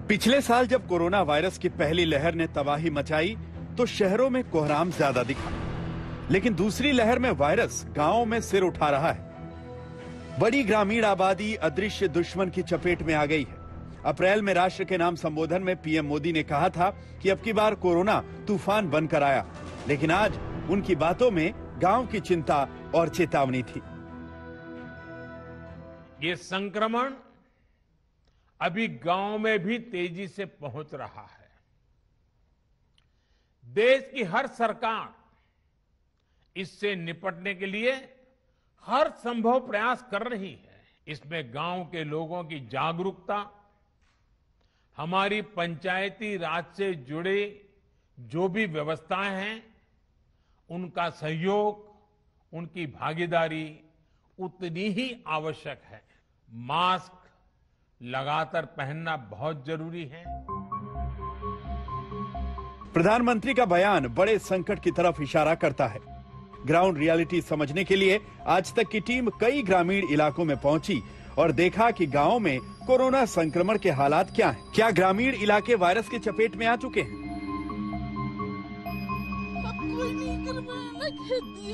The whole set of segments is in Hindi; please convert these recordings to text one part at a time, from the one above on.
पिछले साल जब कोरोना वायरस की पहली लहर ने तबाही मचाई तो शहरों में कोहराम ज्यादा दिखा, लेकिन दूसरी लहर में वायरस गांवों में सिर उठा रहा है। बड़ी ग्रामीण आबादी अदृश्य दुश्मन की चपेट में आ गई है। अप्रैल में राष्ट्र के नाम संबोधन में पीएम मोदी ने कहा था कि अब की बार कोरोना तूफान बनकर आया, लेकिन आज उनकी बातों में गांव की चिंता और चेतावनी थी। ये संक्रमण अभी गांव में भी तेजी से पहुंच रहा है। देश की हर सरकार इससे निपटने के लिए हर संभव प्रयास कर रही है। इसमें गांव के लोगों की जागरूकता, हमारी पंचायती राज से जुड़े जो भी व्यवस्थाएं हैं, उनका सहयोग, उनकी भागीदारी उतनी ही आवश्यक है। मास्क लगातार पहनना बहुत जरूरी है। प्रधानमंत्री का बयान बड़े संकट की तरफ इशारा करता है। ग्राउंड रियलिटी समझने के लिए आज तक की टीम कई ग्रामीण इलाकों में पहुंची और देखा कि गांव में कोरोना संक्रमण के हालात क्या हैं। क्या ग्रामीण इलाके वायरस की चपेट में आ चुके हैं?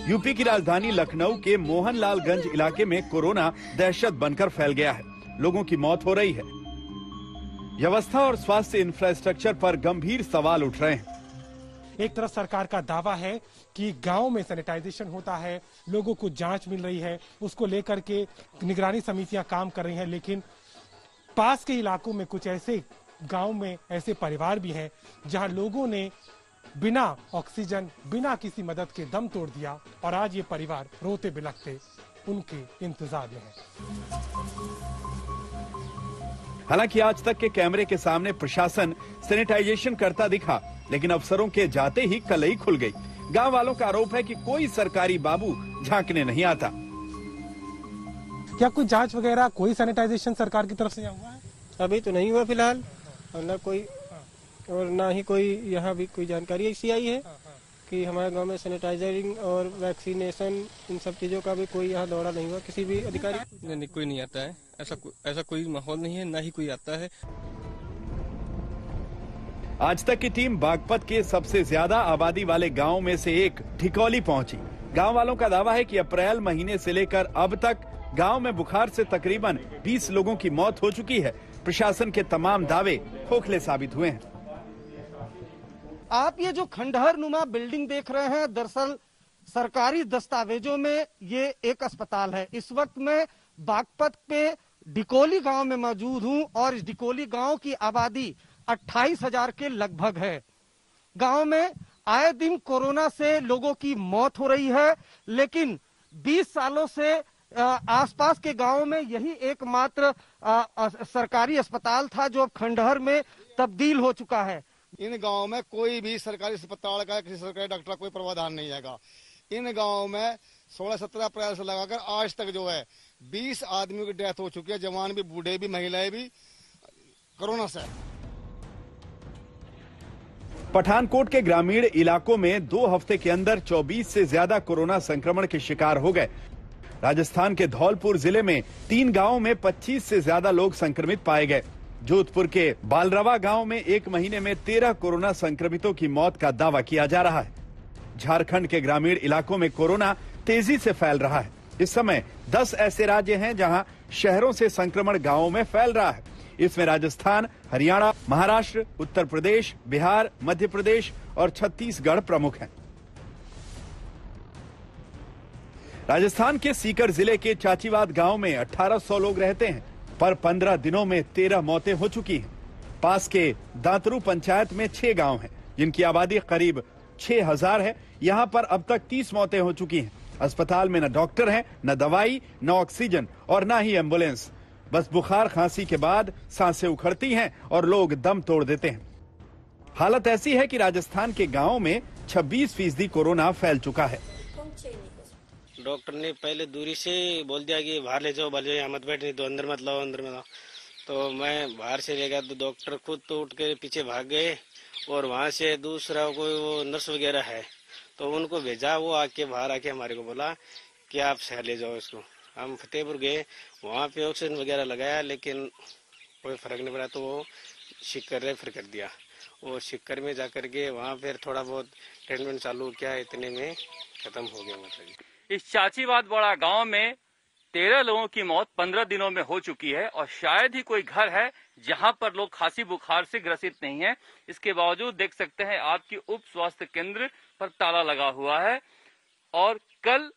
यूपी की राजधानी लखनऊ के मोहनलालगंज इलाके में कोरोना दहशत बनकर फैल गया है। लोगों की मौत हो रही है। व्यवस्था और स्वास्थ्य इंफ्रास्ट्रक्चर पर गंभीर सवाल उठ रहे हैं। एक तरफ सरकार का दावा है कि गांव में सैनिटाइजेशन होता है, लोगों को जांच मिल रही है, उसको लेकर के निगरानी समितियां काम कर रही हैं, लेकिन पास के इलाकों में कुछ ऐसे गांव में ऐसे परिवार भी हैं जहां लोगों ने बिना ऑक्सीजन, बिना किसी मदद के दम तोड़ दिया और आज ये परिवार रोते बिलखते उनके इंतजार में है। हालांकि आज तक के कैमरे के सामने प्रशासन सैनिटाइजेशन करता दिखा, लेकिन अफसरों के जाते ही कलई खुल गई। गांव वालों का आरोप है कि कोई सरकारी बाबू झांकने नहीं आता। क्या कोई जांच वगैरह, कोई सैनिटाइजेशन सरकार की तरफ से हुआ है? अभी तो नहीं हुआ फिलहाल, और ना ही कोई यहाँ भी कोई जानकारी ऐसी आई है कि हमारे गांव में सैनिटाइजरिंग और वैक्सीनेशन, इन सब चीजों का भी कोई यहाँ दौरा नहीं हुआ किसी भी अधिकारी। नहीं, कोई नहीं आता है। ऐसा कोई माहौल नहीं है, ना ही कोई आता है। आज तक की टीम बागपत के सबसे ज्यादा आबादी वाले गांव में से एक ढिकौली पहुंची। गांव वालों का दावा है कि अप्रैल महीने से लेकर अब तक गांव में बुखार से तकरीबन 20 लोगों की मौत हो चुकी है। प्रशासन के तमाम दावे खोखले साबित हुए हैं। आप ये जो खंडहर नुमा बिल्डिंग देख रहे हैं, दरअसल सरकारी दस्तावेजों में ये एक अस्पताल है। इस वक्त मैं बागपत पे डिकोली गांव में मौजूद हूं और इस डिकोली गांव की आबादी 28,000 के लगभग है। गांव में आए दिन कोरोना से लोगों की मौत हो रही है, लेकिन 20 सालों से आसपास के गांवों में यही एकमात्र सरकारी अस्पताल था जो अब खंडहर में तब्दील हो चुका है। इन गांव में कोई भी सरकारी अस्पताल का, किसी सरकारी डॉक्टर का कोई प्रावधान नहीं है। इन गांव में 16-17 अप्रैल से लगाकर आज तक जो है 20 आदमियों की डेथ हो चुकी है। जवान भी, बूढ़े भी, महिलाएं भी कोरोना से। पठानकोट के ग्रामीण इलाकों में 2 हफ्ते के अंदर 24 से ज्यादा कोरोना संक्रमण के शिकार हो गए। राजस्थान के धौलपुर जिले में 3 गांवों में 25 से ज्यादा लोग संक्रमित पाए गए। जोधपुर के बालरवा गांव में 1 महीने में 13 कोरोना संक्रमितों की मौत का दावा किया जा रहा है। झारखंड के ग्रामीण इलाकों में कोरोना तेजी से फैल रहा है। इस समय 10 ऐसे राज्य हैं जहां शहरों से संक्रमण गांवों में फैल रहा है। इसमें राजस्थान, हरियाणा, महाराष्ट्र, उत्तर प्रदेश, बिहार, मध्य प्रदेश और छत्तीसगढ़ प्रमुख हैं। राजस्थान के सीकर जिले के चाचीवाद गांव में 1800 लोग रहते हैं, पर 15 दिनों में 13 मौतें हो चुकी हैं। पास के दांतरू पंचायत में 6 गांव हैं, जिनकी आबादी करीब 6000 है। यहां पर अब तक 30 मौतें हो चुकी हैं। अस्पताल में न डॉक्टर हैं, न दवाई, न ऑक्सीजन और न ही एम्बुलेंस। बस बुखार खांसी के बाद सांसें उखड़ती हैं और लोग दम तोड़ देते हैं। हालत ऐसी है कि राजस्थान के गांवों में 26% कोरोना फैल चुका है। डॉक्टर ने पहले दूरी से बोल दिया कि बाहर ले जाओ, यहाँ मत बैठ, नहीं तो अंदर मत लाओ, अंदर में लाओ। तो मैं बाहर से ले गया तो डॉक्टर खुद तो उठ के पीछे भाग गए और वहाँ से दूसरा कोई वो नर्स वगैरह है तो उनको भेजा। वो आके बाहर आके हमारे को बोला कि आप शहर ले जाओ इसको। हम फतेहपुर गए, वहाँ पे ऑक्सीजन वगैरह लगाया, लेकिन कोई फर्क नहीं पड़ा। तो वो शिक्कर रेफर कर दिया और शिक्कर में जाकर के वहाँ फिर थोड़ा बहुत ट्रीटमेंट चालू किया, इतने में खत्म हो गया। मतलब इस चाचीबाद बड़ा गांव में 13 लोगों की मौत 15 दिनों में हो चुकी है और शायद ही कोई घर है जहां पर लोग खांसी बुखार से ग्रसित नहीं है। इसके बावजूद देख सकते हैं आपकी उप स्वास्थ्य केंद्र पर ताला लगा हुआ है और कल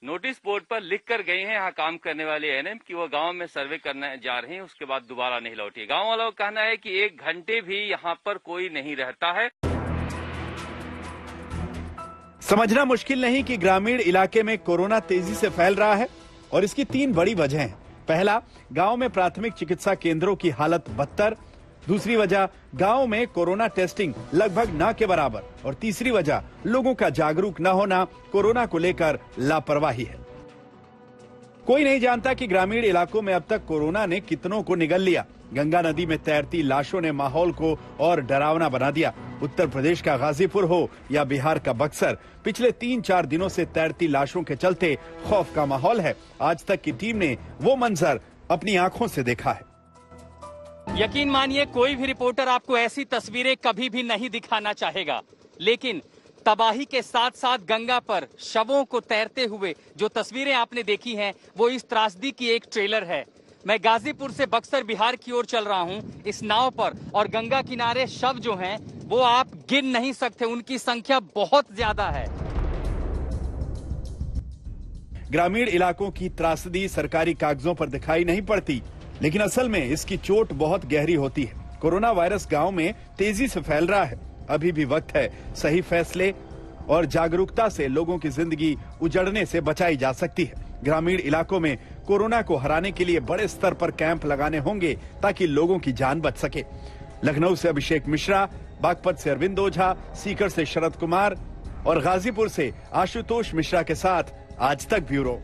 नोटिस बोर्ड पर लिख कर गए हैं यहाँ काम करने वाले एएनएम कि वो गांव में सर्वे करने जा रहे हैं, उसके बाद दोबारा नहीं लौटी। गांव वालों का कहना है कि 1 घंटे भी यहाँ पर कोई नहीं रहता है। समझना मुश्किल नहीं कि ग्रामीण इलाके में कोरोना तेजी से फैल रहा है और इसकी 3 बड़ी वजह हैं। पहला, गांव में प्राथमिक चिकित्सा केंद्रों की हालत बदतर। दूसरी वजह, गांव में कोरोना टेस्टिंग लगभग ना के बराबर। और तीसरी वजह, लोगों का जागरूक न होना, कोरोना को लेकर लापरवाही है। कोई नहीं जानता कि ग्रामीण इलाकों में अब तक कोरोना ने कितनों को निगल लिया। गंगा नदी में तैरती लाशों ने माहौल को और डरावना बना दिया। उत्तर प्रदेश का गाजीपुर हो या बिहार का बक्सर, पिछले 3-4 दिनों से तैरती लाशों के चलते खौफ का माहौल है। आज तक की टीम ने वो मंजर अपनी आंखों से देखा है। यकीन मानिए कोई भी रिपोर्टर आपको ऐसी तस्वीरें कभी भी नहीं दिखाना चाहेगा, लेकिन तबाही के साथ साथ गंगा पर शवों को तैरते हुए जो तस्वीरें आपने देखी हैं वो इस त्रासदी की एक ट्रेलर है। मैं गाजीपुर से बक्सर बिहार की ओर चल रहा हूं इस नाव पर और गंगा किनारे शव जो हैं वो आप गिन नहीं सकते, उनकी संख्या बहुत ज्यादा है। ग्रामीण इलाकों की त्रासदी सरकारी कागजों पर दिखाई नहीं पड़ती, लेकिन असल में इसकी चोट बहुत गहरी होती है। कोरोना वायरस गांव में तेजी से फैल रहा है। अभी भी वक्त है सही फैसले और जागरूकता से लोगों की जिंदगी उजड़ने से बचाई जा सकती है। ग्रामीण इलाकों में कोरोना को हराने के लिए बड़े स्तर पर कैंप लगाने होंगे ताकि लोगों की जान बच सके। लखनऊ से अभिषेक मिश्रा, बागपत से अरविंद ओझा, सीकर से शरद कुमार और गाजीपुर से आशुतोष मिश्रा के साथ आज तक ब्यूरो।